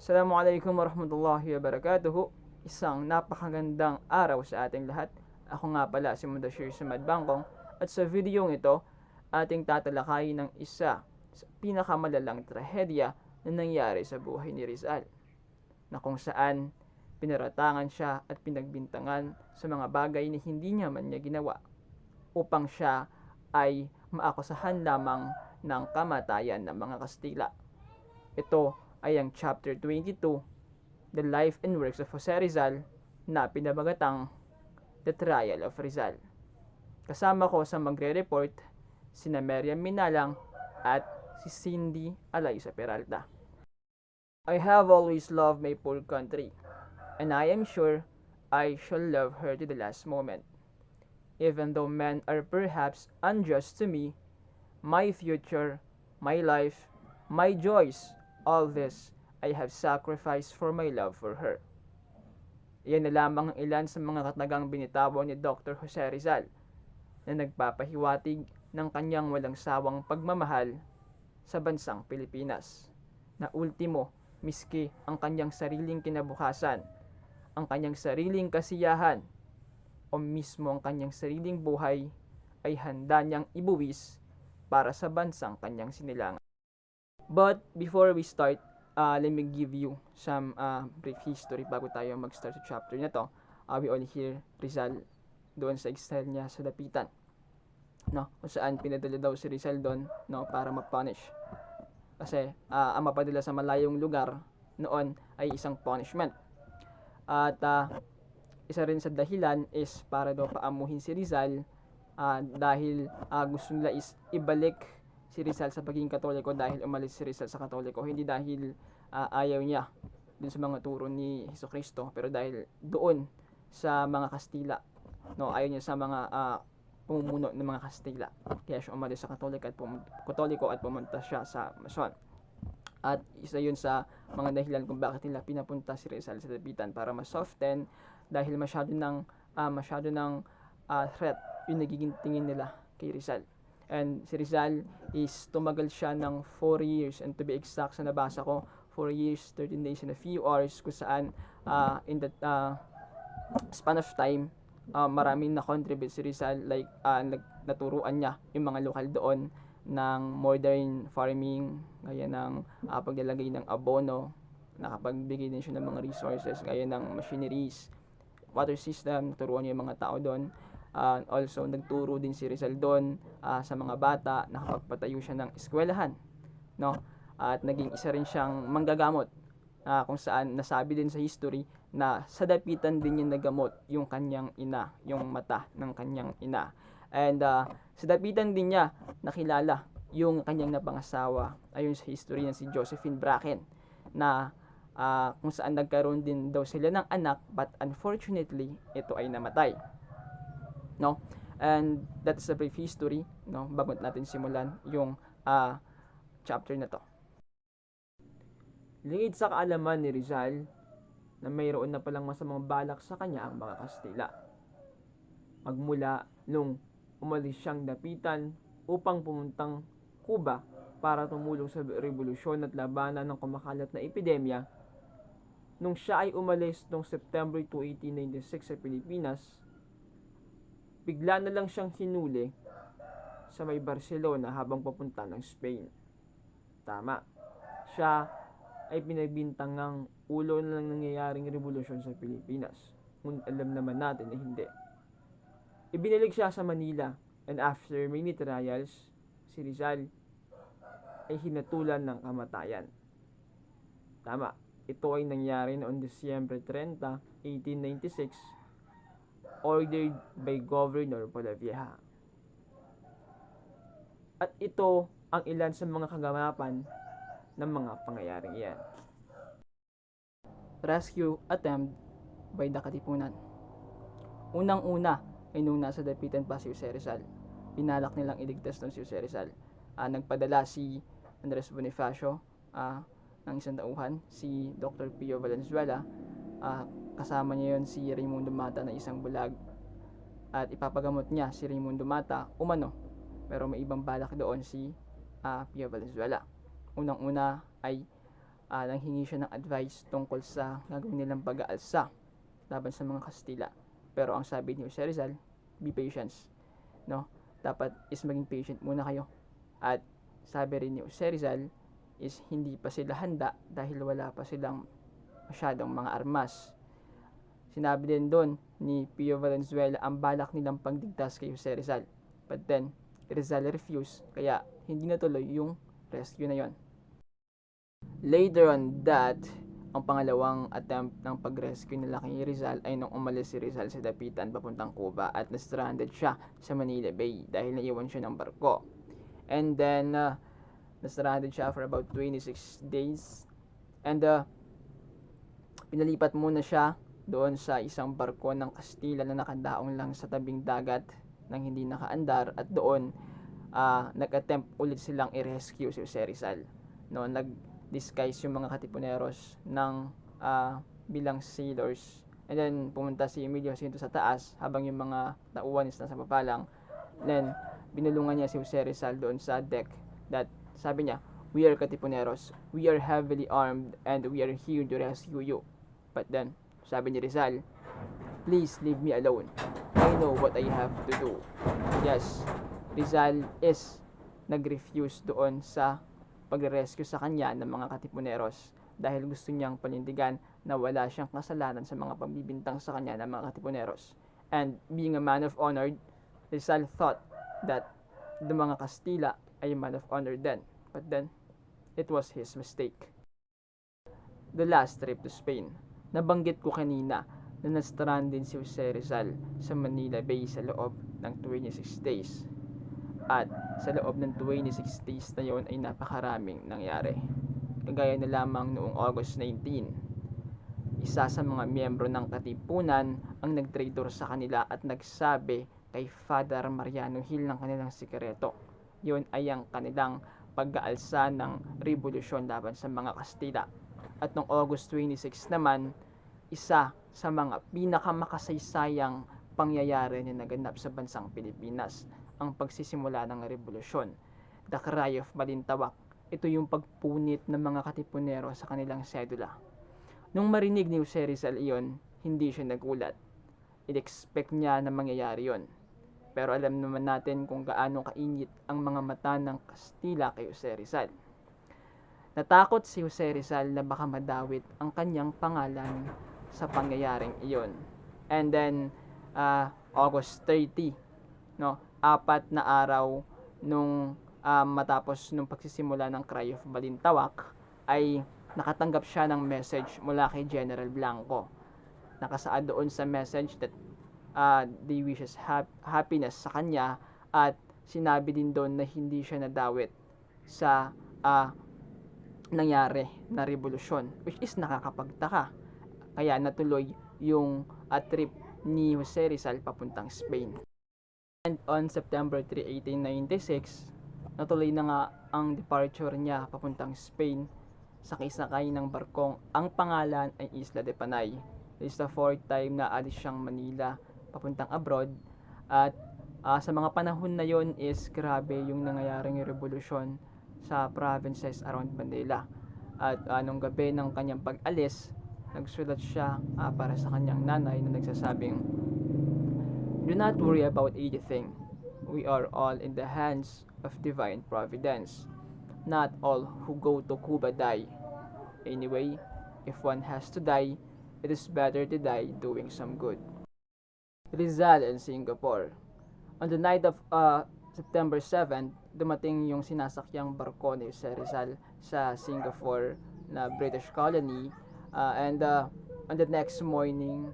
Assalamualaikum warahmatullahi wabarakatuh. Isang napakagandang araw sa ating lahat. Ako nga pala si Mudashir Sumad Bangkong at sa videong ito, ating tatalakayin ng isa sa pinakamalalang trahedya na nangyari sa buhay ni Rizal, na kung saan pinaratangan siya at pinagbintangan sa mga bagay na hindi niya man niya ginawa upang siya ay maakusahan lamang ng kamatayan ng mga Kastila. Ito ay ang Chapter 22, The Life and Works of Jose Rizal, na pinabagatang The Trial of Rizal. Kasama ko sa magre-report sina Meriam Minalang at si Cindy Alaysa Peralta. I have always loved my poor country, and I am sure I shall love her to the last moment. Even though men are perhaps unjust to me, my future, my life, my joys, all this I have sacrificed for my love for her. Iyan na lamang ang ilan sa mga katagang binitawan ni Dr. Jose Rizal na nagpapahiwatig ng kanyang walang sawang pagmamahal sa bansang Pilipinas, na ultimo, miski ang kanyang sariling kinabukasan, ang kanyang sariling kasiyahan, o mismo ang kanyang sariling buhay ay handa niyang ibuwis para sa bansang kanyang sinilangan. But before we start, let me give you some brief history bago tayo mag-start sa chapter na to. We all hear Rizal doon sa exile niya sa Dapitan, no? Kung saan pinadala daw si Rizal doon, no, para ma-punish. Kasi ang mapadala sa malayong lugar noon ay isang punishment. At isa rin sa dahilan is para daw paamuhin si Rizal, dahil gusto nila is ibalik si Rizal sa pagiging Katoliko dahil umalis si Rizal sa Katoliko, hindi dahil ayaw niya dun sa mga turo ni Jesucristo, pero dahil doon sa mga Kastila, no, ayaw niya sa mga pumumuno ng mga Kastila, kaya siya umalis sa Katoliko at pumunta siya sa Mason. At isa yun sa mga dahilan kung bakit nila pinapunta si Rizal sa Dapitan, para ma-soften, dahil masyado ng threat yung nagiging tingin nila kay Rizal. And si Rizal is tumagal siya ng 4 years, and to be exact sa nabasa ko, 4 years, 13 days and a few hours, kung saan in that span of time, maraming na-contribute si Rizal, like naturuan niya yung mga lokal doon ng modern farming, gaya ng paglalagay ng abono, nakapagbigay din siya ng mga resources gaya ng machineries, water system, turuan niya yung mga tao doon. Also, nagturo din si Rizal doon sa mga bata, nakapagpatayo siya ng eskwelahan, no? At naging isa rin siyang manggagamot, kung saan nasabi din sa history na sa Dapitan din niya nagamot yung kanyang ina, yung mata ng kanyang ina. And sa Dapitan din niya nakilala yung kanyang napangasawa, ayon sa history na si Josephine Bracken, na kung saan nagkaroon din daw sila ng anak, but unfortunately ito ay namatay, no? And that's a brief history, no, bago natin simulan yung chapter na to. Lingid sa kaalaman ni Rizal na mayroon na palang masamang balak sa kanya ang mga Kastila, magmula nung umalis siyang Dapitan upang pumuntang Cuba para tumulong sa revolusyon at labanan ng kumakalat na epidemya. Nung siya ay umalis noong September 2, 1896 sa Pilipinas, bigla na lang siyang hinuli sa may Barcelona habang papunta ng Spain. Tama, siya ay pinagbintangang ulo na lang nangyayaring revolusyon sa Pilipinas. Ngunit alam naman natin na hindi. Ibinalik siya sa Manila, and after many trials, si Rizal ay hinatulan ng kamatayan. Tama, ito ay nangyari noong Disyembre 30, 1896, ordered by Governor Polavieja. At ito ang ilan sa mga kaganapan ng mga pangyayaring iyan. Rescue attempt by the Katipunan. Unang-una ay nung nasa Dapitan pa si Jose Rizal, pinalak nilang iligtas ng si Jose Rizal. Nagpadala si Andres Bonifacio ng isang tauhan, si Dr. Pio Valenzuela, kasama niya yon si Raimundo Mata na isang bulag, at ipapagamot niya si Raimundo Mata umano, pero may ibang balak doon si Pio Valenzuela. Unang-una ay nanghingi siya ng advice tungkol sa gagawin nilang pag-aalsa laban sa mga Kastila. Pero ang sabi ni Jose Rizal, be patient, no? Dapat is maging patient muna kayo. At sabi rin ni Jose Rizal is hindi pa sila handa dahil wala pa silang masyadong mga armas. Sinabi din doon ni Pio Valenzuela ang balak nilang pagdigtas kay Jose Rizal. But then, Rizal refused, kaya hindi natuloy yung rescue na yon. Later on that, ang pangalawang attempt ng pag-rescue nila kay Rizal ay nung umalis si Rizal sa dapitan papuntang Cuba at na-stranded siya sa Manila Bay dahil naiwan siya ng barko. And then, na-stranded siya for about 26 days. And pinalipat muna siya doon sa isang barko ng Kastila na nakadaong lang sa tabing dagat nang hindi nakaandar, at doon nag-attempt ulit silang i-rescue si Jose Rizal. No, nag-disguise yung mga Katipuneros ng bilang sailors, and then pumunta si Emilio Jacinto sa taas habang yung mga tauhan is nasa baba lang. Then binulungan niya si Jose Rizal doon sa deck, that sabi niya, "We are Katipuneros, we are heavily armed, and we are here to rescue you." But then sabi ni Rizal, "Please leave me alone. I know what I have to do." Yes, Rizal is nag-refuse doon sa pag-rescue sa kanya ng mga Katipuneros dahil gusto niyang panindigan na wala siyang kasalanan sa mga pagbibintang sa kanya ng mga Katipuneros. And being a man of honor, Rizal thought that the mga Kastila ay man of honor then. But then, it was his mistake. The last trip to Spain. Nabanggit ko kanina na na-strand din si Jose Rizal sa Manila Bay sa loob ng 26 days. At sa loob ng 26 days na yon ay napakaraming nangyari. Kagaya na lamang noong August 19, isa sa mga miyembro ng Katipunan ang nag-traitor sa kanila at nagsabi kay Father Mariano Hill ng kanilang sikreto. Yun ay ang kanilang pag-aalsa ng revolusyon laban sa mga Kastila. At noong August 26 naman, isa sa mga pinakamakasaysayang pangyayari na naganap sa bansang Pilipinas, ang pagsisimula ng revolusyon, the Cry of Balintawak. Ito yung pagpunit ng mga Katipunero sa kanilang sedula. Nung marinig ni Jose Rizal iyon, hindi siya nagulat. I-expect niya na mangyayari yon. Pero alam naman natin kung gaano kainit ang mga mata ng Kastila kay Jose Rizal. Natakot si Jose Rizal na baka madawit ang kanyang pangalan sa pangyayaring iyon. And then, August 30, no, 4 na araw nung matapos nung pagsisimula ng Cry of Balintawak, ay nakatanggap siya ng message mula kay General Blanco. Nakasaad doon sa message that they wishes happiness sa kanya, at sinabi din doon na hindi siya nadawit sa nangyari na revolusyon, which is nakakapagtaka. Kaya natuloy yung trip ni Jose Rizal papuntang Spain. And on September 3, 1896, natuloy na nga ang departure niya papuntang Spain. Sakay-sakay ng barkong ang pangalan ay Isla de Panay. This is the 4th time na alis siyang Manila papuntang abroad. At sa mga panahon na yon is grabe yung nangyayaring revolusyon sa provinces around Manila. At nung gabi ng kanyang pag-alis, nagsulat siya para sa kanyang nanay na nagsasabing, "Do not worry about anything. We are all in the hands of divine providence. Not all who go to Cuba die. Anyway, if one has to die, it is better to die doing some good." Rizal and Singapore. On the night of September 7, dumating yung sinasakyang barko ni Jose Rizal sa Singapore na British colony, and on the next morning,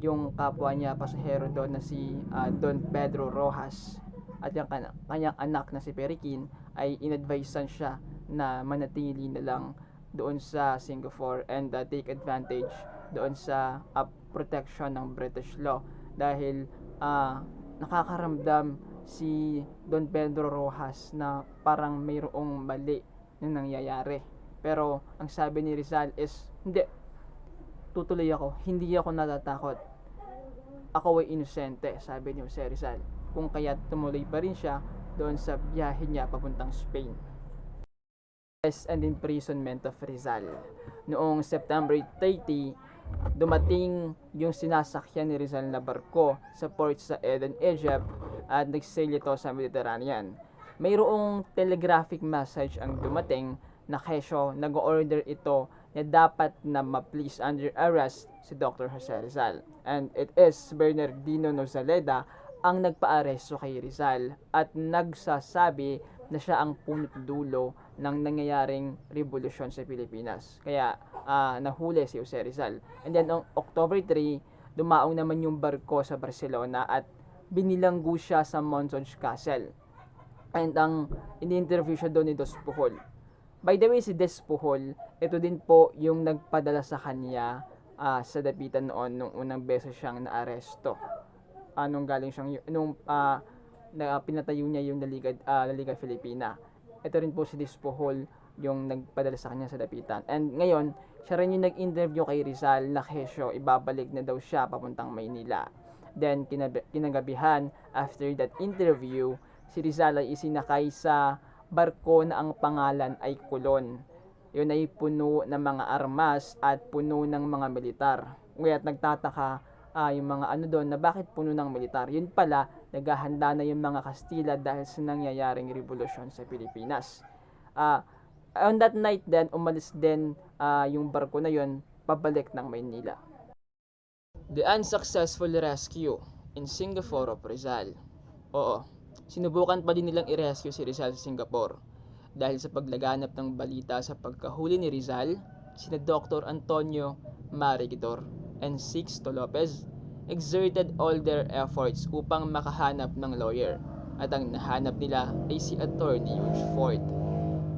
yung kapwa niya pasahero doon na si Don Pedro Rojas at yung kanyang anak na si Periquin ay inadvisean siya na manatili na lang doon sa Singapore and take advantage doon sa protection ng British law, dahil nakakaramdam si Don Pedro Rojas na parang mayroong mali na nangyayari. Pero ang sabi ni Rizal is, hindi, tutuloy ako, hindi ako natatakot, ako ay inosente, sabi ni Jose Rizal. Kung kaya tumuloy pa rin siya doon sa biyahe niya papuntang Spain. and imprisonment of Rizal. Noong September 30, dumating yung sinasakyan ni Rizal na barko sa port sa Aden, Egypt at nagsail ito sa Mediterranean. Mayroong telegraphic message ang dumating na kesyo nag-order ito na dapat na ma-place under arrest si Dr. Jose Rizal. And it is Bernardino Nozaleda ang nagpa-aresto kay Rizal at nagsasabi na siya ang punot dulo ng nangyayaring revolusyon sa Pilipinas. Kaya nahuli si Jose Rizal. And then on October 3, dumaong naman yung barko sa Barcelona at binilanggo siya sa Montage Castle. And ang ini-interview siya doon ni Dos Puhol. By the way, si Des Puhol, ito din po yung nagpadala sa kanya sa dapitan noon nung unang beses siyang naaresto. Nung galing siyang na pinatayo niya yung Liga Filipina. Ito rin po si Des Puhol yung nagpadala sa kanya sa dapitan. And ngayon, siya rin yung nag-interview kay Rizal na kesyo ibabalik na daw siya papuntang Maynila. Then kinagabihan, after that interview, si Rizal ay isinakay sa barko na ang pangalan ay Kulon. Yun ay puno ng mga armas at puno ng mga militar. Ngayon nagtataka yung mga doon na bakit puno ng militar. Yun pala, naghahanda na yung mga Kastila dahil sa nangyayaring revolusyon sa Pilipinas. On that night then, umalis din yung barko na yun pabalik ng Maynila. The unsuccessful rescue in Singapore of Rizal. Oo, sinubukan pa din nilang i-rescue si Rizal sa Singapore. Dahil sa paglaganap ng balita sa pagkahuli ni Rizal, sina Dr. Antonio Marigidor and Sixto Lopez exerted all their efforts upang makahanap ng lawyer. At ang nahanap nila ay si Attorney Huge Ford.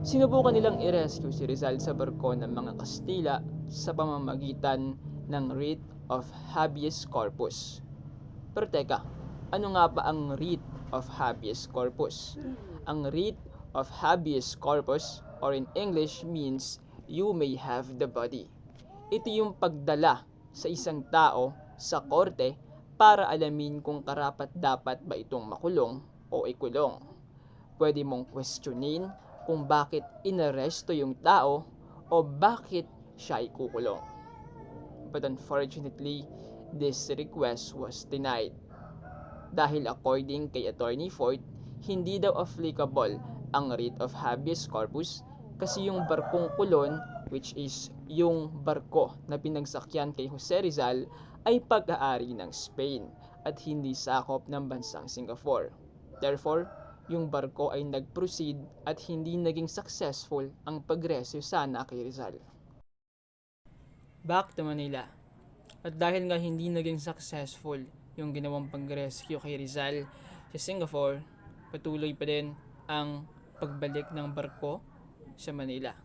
Sinubukan nilang i-rescue si Rizal sa barko ng mga Kastila sa pamamagitan ng writ of habeas corpus. Pero teka, ano nga ba ang writ of habeas corpus? Ang writ of habeas corpus, or in English, means you may have the body. Ito yung pagdala sa isang tao sa korte para alamin kung karapat-dapat ba itong makulong o ikulong. Pwede mong questionin kung bakit inaresto yung tao o bakit siya ikukulong. But unfortunately, this request was denied. Dahil according kay Attorney Ford, hindi daw applicable ang writ of habeas corpus kasi yung barkong Kulon, which is yung barko na pinagsakyan kay Jose Rizal, ay pag-aari ng Spain at hindi sakop ng bansang Singapore. Therefore, yung barko ay nag-proceed at hindi naging successful ang pag-rescue sana kay Rizal. Back to Manila. At dahil nga hindi naging successful yung ginawang pag-rescue kay Rizal sa Singapore, patuloy pa din ang pagbalik ng barko sa Manila.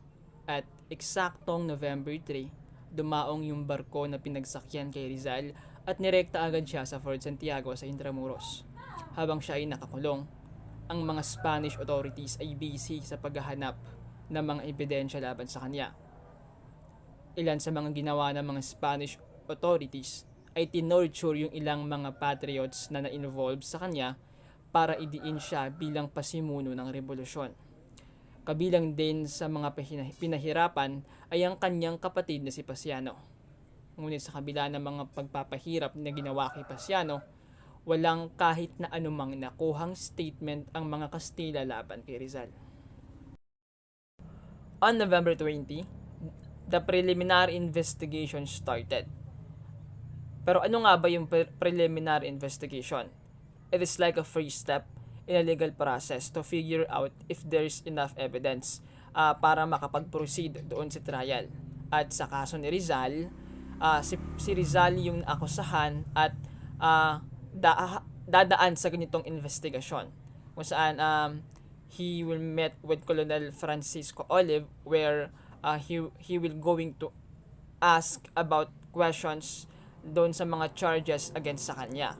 At eksaktong November 3, dumaong yung barko na pinagsakyan kay Rizal at nirekta agad siya sa Fort Santiago sa Intramuros. Habang siya ay nakakulong, ang mga Spanish authorities ay busy sa paghahanap ng mga ebidensya laban sa kanya. Ilan sa mga ginawa ng mga Spanish authorities ay tinorture yung ilang mga patriots na na-involve sa kanya para idiin siya bilang pasimuno ng revolusyon. Kabilang din sa mga pinahirapan ay ang kanyang kapatid na si Pasiano. Ngunit sa kabila ng mga pagpapahirap na ginawa kay Pasiano, walang kahit na anumang nakuhang statement ang mga Kastila laban kay Rizal. On November 20, the preliminary investigation started. Pero ano nga ba yung preliminary investigation? It is like a first step in a legal process to figure out if there's enough evidence para makapag-proceed doon sa trial. At sa kaso ni Rizal, si Rizal yung akusahan at dadaan sa ganitong investigasyon kung saan he will meet with Colonel Francisco Olive where he will going to ask about questions doon sa mga charges against sa kanya.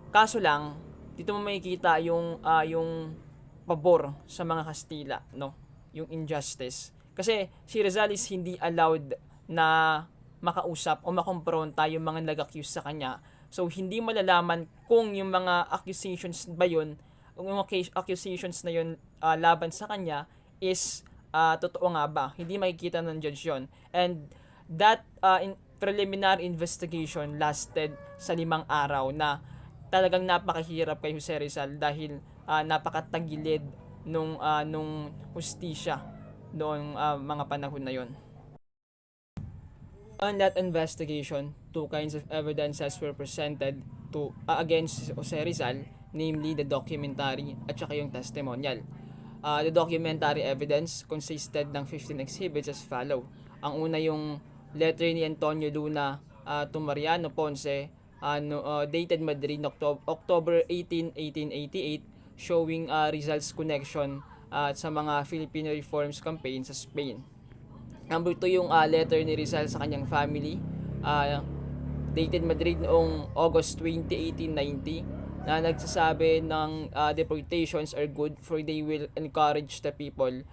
Kaso lang, dito mo makikita yung pabor sa mga Kastila, no? Yung injustice. Kasi si Rizal is hindi allowed na makausap o makompronta yung mga nag-accuse sa kanya. So, hindi malalaman kung yung mga accusations ba yun, yung accusations na yun laban sa kanya is totoo nga ba? Hindi makikita ng judge yun. And that preliminary investigation lasted sa 5 araw na talagang napakahirap kay Jose Rizal dahil napakatagilid nung hustisya noong mga panahon na yon. On that investigation, two kinds of evidences were presented against Jose Rizal, namely the documentary at saka yung testimonial. The documentary evidence consisted ng 15 exhibits as follow. Ang una yung letter ni Antonio Luna to Mariano Ponce, dated Madrid, October 18, 1888, showing Rizal's connection sa mga Filipino Reforms Campaign sa Spain. Number 2 yung letter ni Rizal sa kanyang family, dated Madrid noong August 20, 1890, na nagsasabi ng deportations are good for they will encourage the people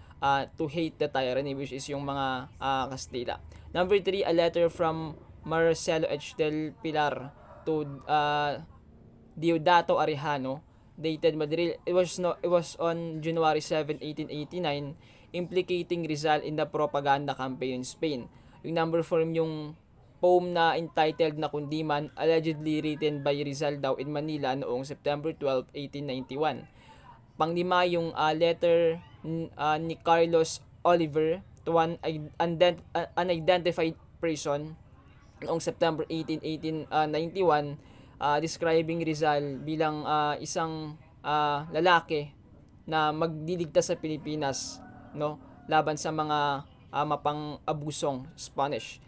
to hate the tyranny, which is yung mga Kastila. Number 3, a letter from Marcelo H. del Pilar to Diodato Arellano, dated Madrid. It was on January 7, 1889, implicating Rizal in the propaganda campaign in Spain. Yung number 4 yung poem na entitled na Kundiman, allegedly written by Rizal daw in Manila noong September 12, 1891. Panglima yung letter ni Carlos Oliver to an unidentified person noong September 18, 1891, describing Rizal bilang isang lalaki na magdiligtas sa Pilipinas, no, laban sa mga mapang-abusong Spanish.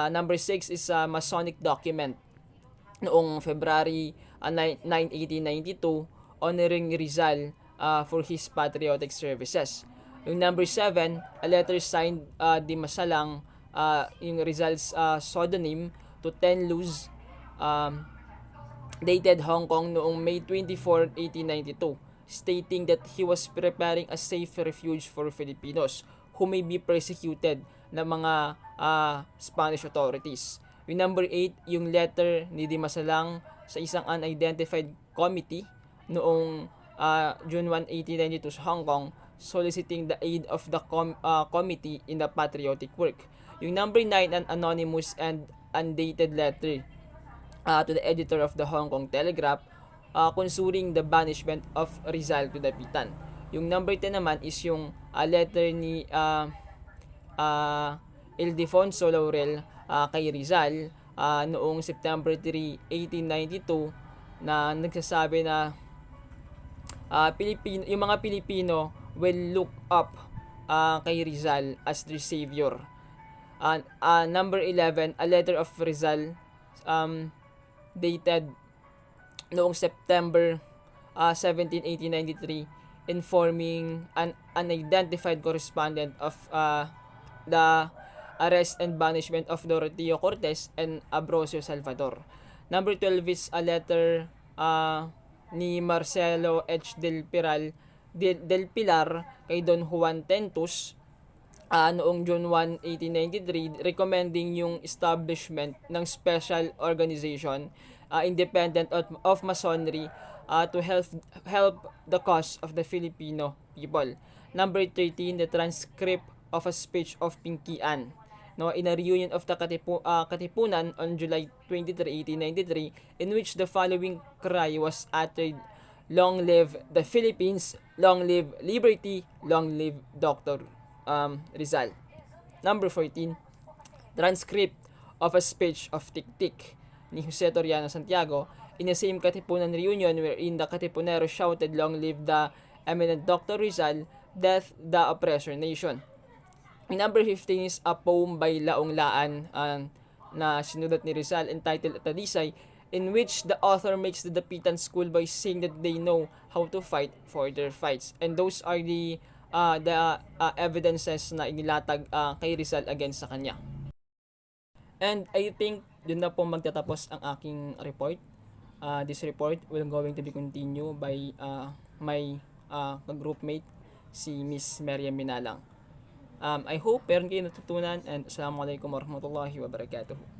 Number 6 is a Masonic document noong February 9, 1892, honoring Rizal for his patriotic services. Yung number 7, a letter signed Di Masalang, yung Rizal's pseudonym, to Ten Luz, dated Hong Kong noong May 24, 1892, stating that he was preparing a safe refuge for Filipinos who may be persecuted ng mga Spanish authorities. Yung number 8, yung letter ni Di Masalang sa isang unidentified committee noong June 1, 1892 sa Hong Kong, soliciting the aid of the committee in the patriotic work. Yung number 9, an anonymous and undated letter to the editor of the Hong Kong Telegraph, concerning the banishment of Rizal to Dapitan. Yung number 10 naman is yung letter ni Ildefonso Laurel kay Rizal noong September 3, 1892, na nagsasabi na yung mga Pilipino will look up kay Rizal as their savior. Number 11, a letter of Rizal dated noong September 17, 1893, informing an unidentified correspondent of the arrest and banishment of Doroteo Cortes and Ambrosio Salvador. Number 12 is a letter ni Marcelo H. del Pilar kay Don Juan Tentus noong June 1, 1893, recommending yung establishment ng special organization independent of Masonry to help the cause of the Filipino people. Number 13, the transcript of a speech of Pinkian, no, in a reunion of the Katipunan on July 23, 1893, in which the following cry was uttered: "Long live the Philippines, long live liberty, long live Dr. Rizal." Number 14, transcript of a speech of Tik-Tik ni Jose Toriano Santiago in the same Katipunan reunion, wherein the Katipunero shouted, "Long live the eminent Dr. Rizal, death the oppressor nation." Number 15 is a poem by Laong Laan na sinulat ni Rizal, entitled Talisay, in which the author makes the Dapitan schoolboys saying that they know how to fight for their fights. And those are the evidences na inilatag kay Rizal against sa kanya. And I think dun na po magtatapos ang aking report. This report will going to be continued by my groupmate, si Miss Miriam Minalang. I hope meron kayo natutunan, and assalamualaikum warahmatullahi wabarakatuh.